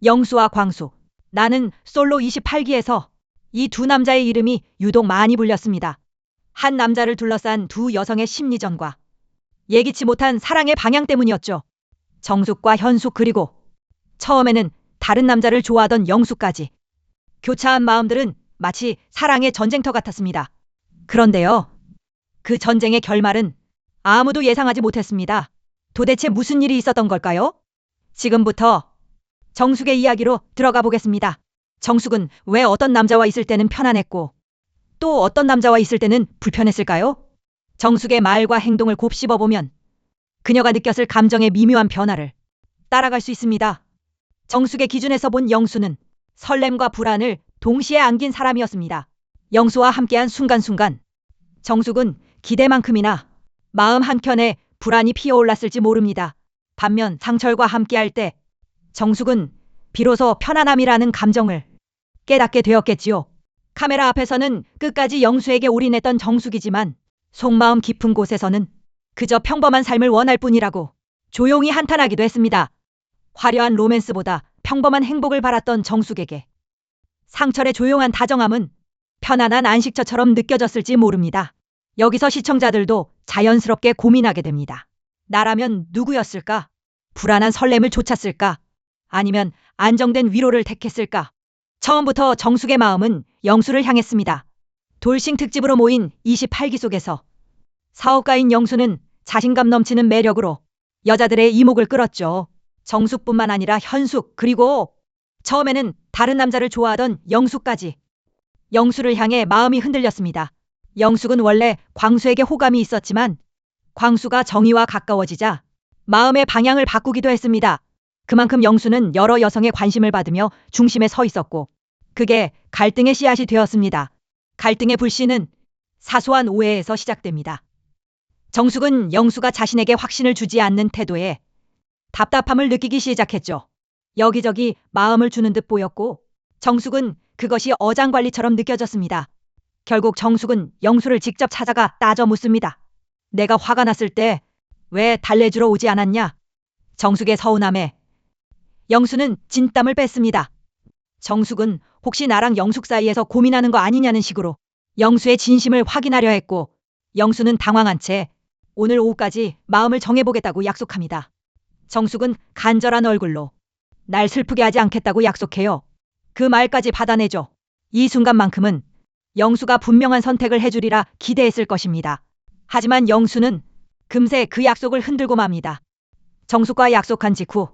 영수와 광수. 나는 솔로 28기에서 이 두 남자의 이름이 유독 많이 불렸습니다. 한 남자를 둘러싼 두 여성의 심리전과 예기치 못한 사랑의 방향 때문이었죠. 정숙과 현숙 그리고 처음에는 다른 남자를 좋아하던 영숙까지. 교차한 마음들은 마치 사랑의 전쟁터 같았습니다. 그런데요. 그 전쟁의 결말은 아무도 예상하지 못했습니다. 도대체 무슨 일이 있었던 걸까요? 지금부터 정숙의 이야기로 들어가 보겠습니다. 정숙은 왜 어떤 남자와 있을 때는 편안했고 또 어떤 남자와 있을 때는 불편했을까요? 정숙의 말과 행동을 곱씹어 보면 그녀가 느꼈을 감정의 미묘한 변화를 따라갈 수 있습니다. 정숙의 기준에서 본 영수는 설렘과 불안을 동시에 안긴 사람이었습니다. 영수와 함께한 순간순간 정숙은 기대만큼이나 마음 한켠에 불안이 피어올랐을지 모릅니다. 반면 상철과 함께할 때 정숙은 비로소 편안함이라는 감정을 깨닫게 되었겠지요. 카메라 앞에서는 끝까지 영수에게 올인했던 정숙이지만 속마음 깊은 곳에서는 그저 평범한 삶을 원할 뿐이라고 조용히 한탄하기도 했습니다. 화려한 로맨스보다 평범한 행복을 바랐던 정숙에게 상철의 조용한 다정함은 편안한 안식처처럼 느껴졌을지 모릅니다. 여기서 시청자들도 자연스럽게 고민하게 됩니다. 나라면 누구였을까? 불안한 설렘을 쫓았을까? 아니면 안정된 위로를 택했을까? 처음부터 정숙의 마음은 영수를 향했습니다. 돌싱 특집으로 모인 28기 속에서 사업가인 영수는 자신감 넘치는 매력으로 여자들의 이목을 끌었죠. 정숙뿐만 아니라 현숙 그리고 처음에는 다른 남자를 좋아하던 영숙까지. 영수를 향해 마음이 흔들렸습니다. 영숙은 원래 광수에게 호감이 있었지만 광수가 정의와 가까워지자 마음의 방향을 바꾸기도 했습니다. 그만큼 영수는 여러 여성의 관심을 받으며 중심에 서 있었고 그게 갈등의 씨앗이 되었습니다. 갈등의 불씨는 사소한 오해에서 시작됩니다. 정숙은 영수가 자신에게 확신을 주지 않는 태도에 답답함을 느끼기 시작했죠. 여기저기 마음을 주는 듯 보였고 정숙은 그것이 어장관리처럼 느껴졌습니다. 결국 정숙은 영수를 직접 찾아가 따져 묻습니다. 내가 화가 났을 때 왜 달래주러 오지 않았냐? 정숙의 서운함에 영수는 진땀을 뺐습니다. 정숙은 혹시 나랑 영숙 사이에서 고민하는 거 아니냐는 식으로 영수의 진심을 확인하려 했고 영수는 당황한 채 오늘 오후까지 마음을 정해보겠다고 약속합니다. 정숙은 간절한 얼굴로 날 슬프게 하지 않겠다고 약속해요. 그 말까지 받아내죠. 이 순간만큼은 영수가 분명한 선택을 해주리라 기대했을 것입니다. 하지만 영수는 금세 그 약속을 흔들고 맙니다. 정숙과 약속한 직후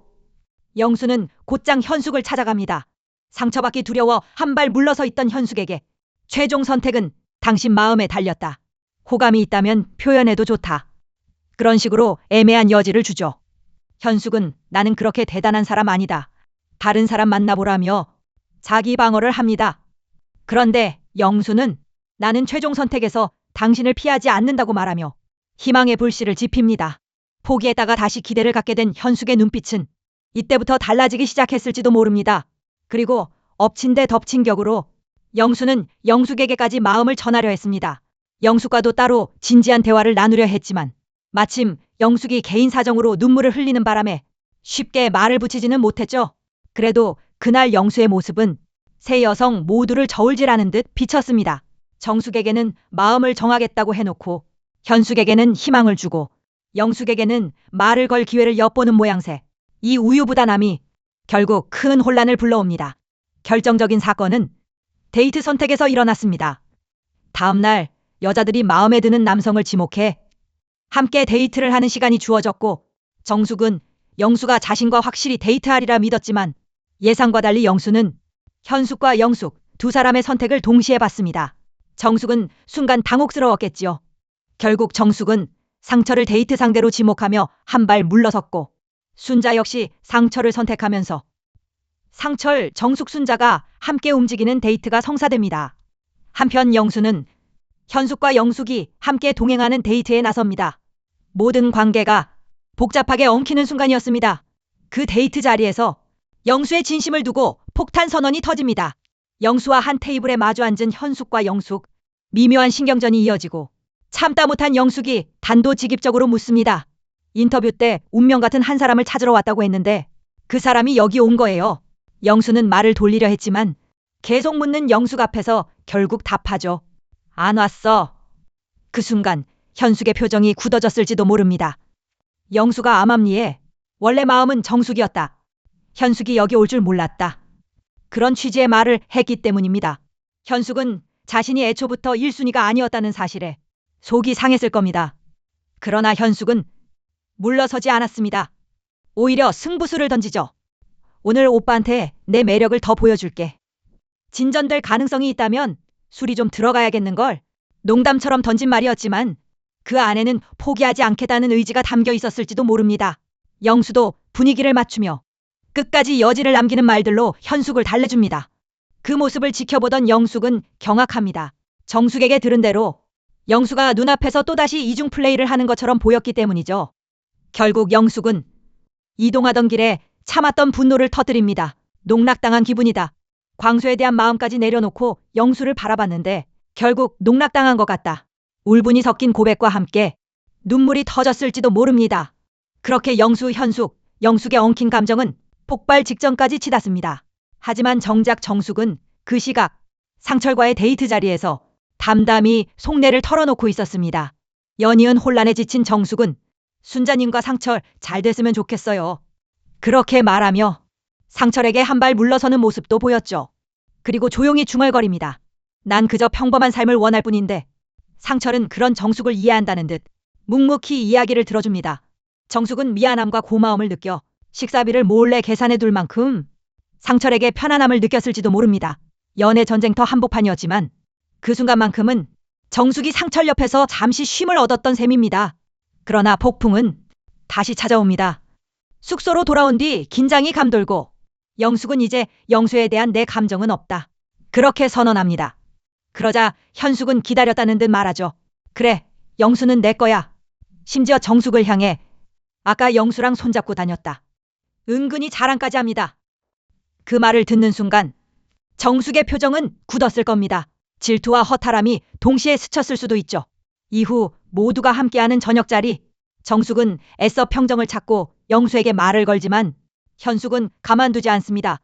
영수는 곧장 현숙을 찾아갑니다. 상처받기 두려워 한 발 물러서 있던 현숙에게 최종 선택은 당신 마음에 달렸다. 호감이 있다면 표현해도 좋다. 그런 식으로 애매한 여지를 주죠. 현숙은 나는 그렇게 대단한 사람 아니다. 다른 사람 만나보라며 자기 방어를 합니다. 그런데 영수는 나는 최종 선택에서 당신을 피하지 않는다고 말하며 희망의 불씨를 지핍니다. 포기했다가 다시 기대를 갖게 된 현숙의 눈빛은 이때부터 달라지기 시작했을지도 모릅니다. 그리고 엎친 데 덮친 격으로 영수는 영숙에게까지 마음을 전하려 했습니다. 영숙과도 따로 진지한 대화를 나누려 했지만 마침 영숙이 개인 사정으로 눈물을 흘리는 바람에 쉽게 말을 붙이지는 못했죠. 그래도 그날 영수의 모습은 세 여성 모두를 저울질하는 듯 비쳤습니다. 정숙에게는 마음을 정하겠다고 해놓고 현숙에게는 희망을 주고 영숙에게는 말을 걸 기회를 엿보는 모양새. 이 우유부단함이 결국 큰 혼란을 불러옵니다. 결정적인 사건은 데이트 선택에서 일어났습니다. 다음 날 여자들이 마음에 드는 남성을 지목해 함께 데이트를 하는 시간이 주어졌고 정숙은 영수가 자신과 확실히 데이트하리라 믿었지만 예상과 달리 영수는 현숙과 영숙 두 사람의 선택을 동시에 받습니다. 정숙은 순간 당혹스러웠겠지요. 결국 정숙은 상철을 데이트 상대로 지목하며 한 발 물러섰고 순자 역시 상철을 선택하면서 상철, 정숙, 순자가 함께 움직이는 데이트가 성사됩니다. 한편 영수는 현숙과 영숙이 함께 동행하는 데이트에 나섭니다. 모든 관계가 복잡하게 엉키는 순간이었습니다. 그 데이트 자리에서 영수의 진심을 두고 폭탄 선언이 터집니다. 영수와 한 테이블에 마주 앉은 현숙과 영숙. 미묘한 신경전이 이어지고 참다 못한 영숙이 단도직입적으로 묻습니다. 인터뷰 때 운명 같은 한 사람을 찾으러 왔다고 했는데 그 사람이 여기 온 거예요. 영수는 말을 돌리려 했지만 계속 묻는 영숙 앞에서 결국 답하죠. 안 왔어. 그 순간 현숙의 표정이 굳어졌을지도 모릅니다. 영수가 암암리에 원래 마음은 정숙이었다. 현숙이 여기 올 줄 몰랐다. 그런 취지의 말을 했기 때문입니다. 현숙은 자신이 애초부터 1순위가 아니었다는 사실에 속이 상했을 겁니다. 그러나 현숙은 물러서지 않았습니다. 오히려 승부수를 던지죠. 오늘 오빠한테 내 매력을 더 보여줄게. 진전될 가능성이 있다면 술이 좀 들어가야겠는걸. 농담처럼 던진 말이었지만 그 안에는 포기하지 않겠다는 의지가 담겨 있었을지도 모릅니다. 영수도 분위기를 맞추며 끝까지 여지를 남기는 말들로 현숙을 달래줍니다. 그 모습을 지켜보던 영숙은 경악합니다. 정숙에게 들은 대로 영수가 눈앞에서 또다시 이중 플레이를 하는 것처럼 보였기 때문이죠. 결국 영숙은 이동하던 길에 참았던 분노를 터뜨립니다. 농락당한 기분이다. 광수에 대한 마음까지 내려놓고 영수를 바라봤는데 결국 농락당한 것 같다. 울분이 섞인 고백과 함께 눈물이 터졌을지도 모릅니다. 그렇게 영수, 현숙, 영숙의 엉킨 감정은 폭발 직전까지 치닫습니다. 하지만 정작 정숙은 그 시각 상철과의 데이트 자리에서 담담히 속내를 털어놓고 있었습니다. 연이은 혼란에 지친 정숙은 순자님과 상철 잘 됐으면 좋겠어요. 그렇게 말하며 상철에게 한 발 물러서는 모습도 보였죠. 그리고 조용히 중얼거립니다. 난 그저 평범한 삶을 원할 뿐인데. 상철은 그런 정숙을 이해한다는 듯 묵묵히 이야기를 들어줍니다. 정숙은 미안함과 고마움을 느껴 식사비를 몰래 계산해 둘 만큼 상철에게 편안함을 느꼈을지도 모릅니다. 연애 전쟁터 한복판이었지만 그 순간만큼은 정숙이 상철 옆에서 잠시 쉼을 얻었던 셈입니다. 그러나 폭풍은 다시 찾아옵니다. 숙소로 돌아온 뒤 긴장이 감돌고 영숙은 이제 영수에 대한 내 감정은 없다. 그렇게 선언합니다. 그러자 현숙은 기다렸다는 듯 말하죠. 그래, 영수는 내 거야. 심지어 정숙을 향해 아까 영수랑 손잡고 다녔다. 은근히 자랑까지 합니다. 그 말을 듣는 순간 정숙의 표정은 굳었을 겁니다. 질투와 허탈함이 동시에 스쳤을 수도 있죠. 이후 모두가 함께하는 저녁 자리, 정숙은 애써 평정을 찾고 영수에게 말을 걸지만 현숙은 가만두지 않습니다.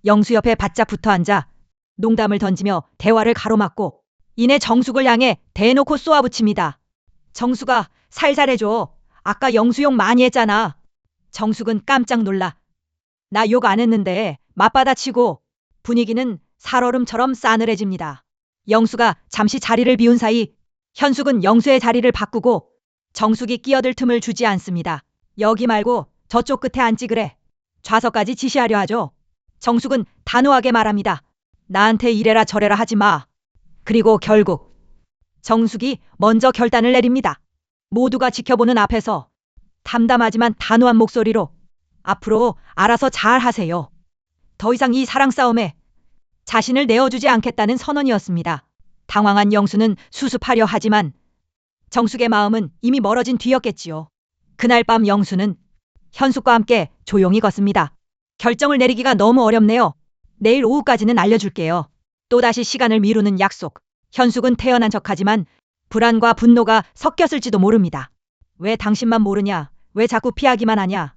영수 옆에 바짝 붙어 앉아 농담을 던지며 대화를 가로막고 이내 정숙을 향해 대놓고 쏘아붙입니다. 정숙아, 살살 해줘. 아까 영수 욕 많이 했잖아. 정숙은 깜짝 놀라. 나 욕 안 했는데 맞받아치고 분위기는 살얼음처럼 싸늘해집니다. 영수가 잠시 자리를 비운 사이 현숙은 영수의 자리를 바꾸고 정숙이 끼어들 틈을 주지 않습니다. 여기 말고 저쪽 끝에 앉지 그래. 좌석까지 지시하려 하죠. 정숙은 단호하게 말합니다. 나한테 이래라 저래라 하지 마. 그리고 결국 정숙이 먼저 결단을 내립니다. 모두가 지켜보는 앞에서 담담하지만 단호한 목소리로 앞으로 알아서 잘 하세요. 더 이상 이 사랑 싸움에 자신을 내어주지 않겠다는 선언이었습니다. 당황한 영수는 수습하려 하지만 정숙의 마음은 이미 멀어진 뒤였겠지요. 그날 밤 영수는 현숙과 함께 조용히 걷습니다. 결정을 내리기가 너무 어렵네요. 내일 오후까지는 알려줄게요. 또다시 시간을 미루는 약속. 현숙은 태연한 척하지만 불안과 분노가 섞였을지도 모릅니다. 왜 당신만 모르냐? 왜 자꾸 피하기만 하냐?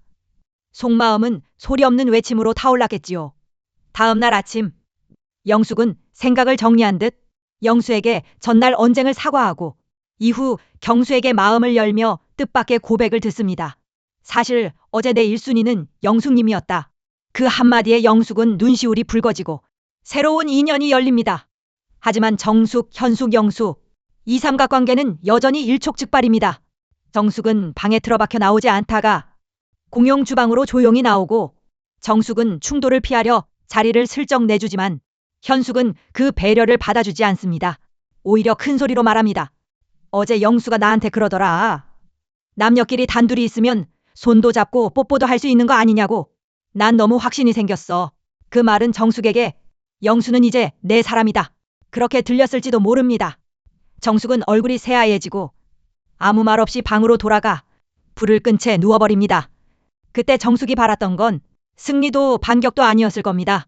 속마음은 소리 없는 외침으로 타올랐겠지요. 다음 날 아침 영숙은 생각을 정리한 듯 영수에게 전날 언쟁을 사과하고 이후 경수에게 마음을 열며 뜻밖의 고백을 듣습니다. 사실 어제 내 1순위는 영숙님이었다. 그 한마디에 영숙은 눈시울이 붉어지고 새로운 인연이 열립니다. 하지만 정숙, 현숙, 영수 이 삼각관계는 여전히 일촉즉발입니다. 정숙은 방에 틀어박혀 나오지 않다가 공용 주방으로 조용히 나오고 정숙은 충돌을 피하려 자리를 슬쩍 내주지만 현숙은 그 배려를 받아주지 않습니다. 오히려 큰 소리로 말합니다. 어제 영수가 나한테 그러더라. 남녀끼리 단둘이 있으면 손도 잡고 뽀뽀도 할 수 있는 거 아니냐고. 난 너무 확신이 생겼어. 그 말은 정숙에게 영수는 이제 내 사람이다. 그렇게 들렸을지도 모릅니다. 정숙은 얼굴이 새하얘지고 아무 말 없이 방으로 돌아가 불을 끈 채 누워버립니다. 그때 정숙이 바랐던 건 승리도 반격도 아니었을 겁니다.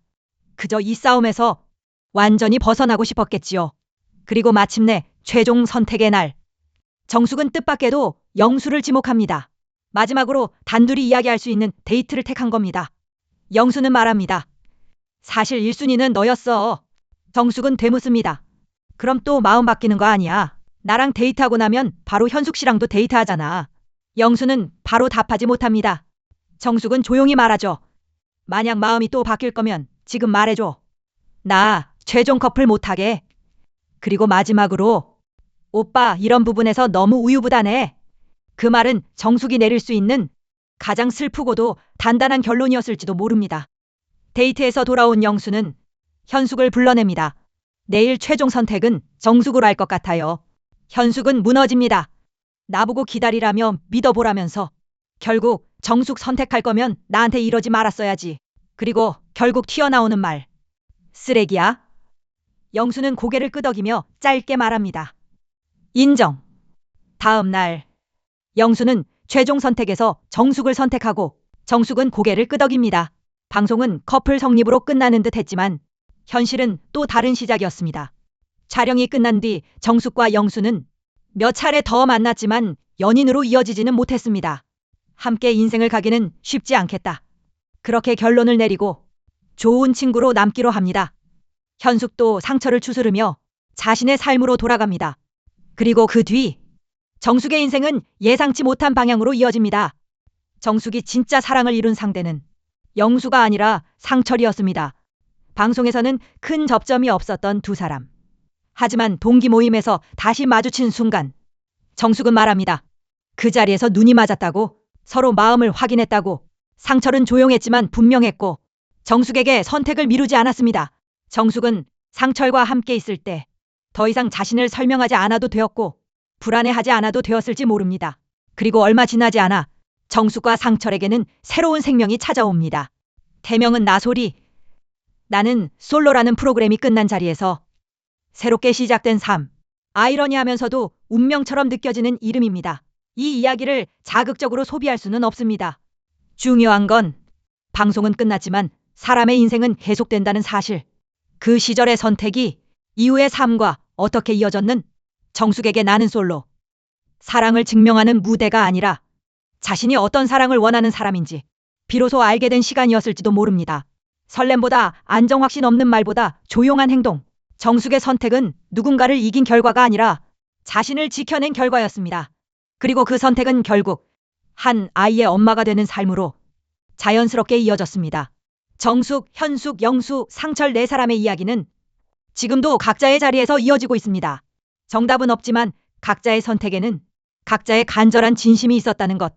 그저 이 싸움에서 완전히 벗어나고 싶었겠지요. 그리고 마침내 최종 선택의 날. 정숙은 뜻밖에도 영수를 지목합니다. 마지막으로 단둘이 이야기할 수 있는 데이트를 택한 겁니다. 영수는 말합니다. 사실 1순위는 너였어. 정숙은 되묻습니다. 그럼 또 마음 바뀌는 거 아니야? 나랑 데이트하고 나면 바로 현숙 씨랑도 데이트하잖아. 영수는 바로 답하지 못합니다. 정숙은 조용히 말하죠. 만약 마음이 또 바뀔 거면 지금 말해줘. 나 최종 커플 못하게. 그리고 마지막으로 오빠 이런 부분에서 너무 우유부단해. 그 말은 정숙이 내릴 수 있는 가장 슬프고도 단단한 결론이었을지도 모릅니다. 데이트에서 돌아온 영수는 현숙을 불러냅니다. 내일 최종 선택은 정숙으로 할 것 같아요. 현숙은 무너집니다. 나보고 기다리라며 믿어보라면서 결국 정숙 선택할 거면 나한테 이러지 말았어야지. 그리고 결국 튀어나오는 말. 쓰레기야? 영수는 고개를 끄덕이며 짧게 말합니다. 인정. 다음 날 영수는 최종 선택에서 정숙을 선택하고 정숙은 고개를 끄덕입니다. 방송은 커플 성립으로 끝나는 듯 했지만 현실은 또 다른 시작이었습니다. 촬영이 끝난 뒤 정숙과 영수는 몇 차례 더 만났지만 연인으로 이어지지는 못했습니다. 함께 인생을 가기는 쉽지 않겠다. 그렇게 결론을 내리고 좋은 친구로 남기로 합니다. 현숙도 상처를 추스르며 자신의 삶으로 돌아갑니다. 그리고 그 뒤 정숙의 인생은 예상치 못한 방향으로 이어집니다. 정숙이 진짜 사랑을 이룬 상대는 영수가 아니라 상철이었습니다. 방송에서는 큰 접점이 없었던 두 사람. 하지만 동기 모임에서 다시 마주친 순간 정숙은 말합니다. 그 자리에서 눈이 맞았다고, 서로 마음을 확인했다고. 상철은 조용했지만 분명했고 정숙에게 선택을 미루지 않았습니다. 정숙은 상철과 함께 있을 때 더 이상 자신을 설명하지 않아도 되었고 불안해하지 않아도 되었을지 모릅니다. 그리고 얼마 지나지 않아 정숙과 상철에게는 새로운 생명이 찾아옵니다. 태명은 나소리. 나는 솔로라는 프로그램이 끝난 자리에서 새롭게 시작된 삶. 아이러니하면서도 운명처럼 느껴지는 이름입니다. 이 이야기를 자극적으로 소비할 수는 없습니다. 중요한 건 방송은 끝났지만 사람의 인생은 계속된다는 사실. 그 시절의 선택이 이후의 삶과 어떻게 이어졌는 정숙에게 나는 솔로. 사랑을 증명하는 무대가 아니라 자신이 어떤 사랑을 원하는 사람인지 비로소 알게 된 시간이었을지도 모릅니다. 설렘보다 안정 확신 없는 말보다 조용한 행동. 정숙의 선택은 누군가를 이긴 결과가 아니라 자신을 지켜낸 결과였습니다. 그리고 그 선택은 결국 한 아이의 엄마가 되는 삶으로 자연스럽게 이어졌습니다. 정숙, 현숙, 영수, 상철 네 사람의 이야기는 지금도 각자의 자리에서 이어지고 있습니다. 정답은 없지만 각자의 선택에는 각자의 간절한 진심이 있었다는 것.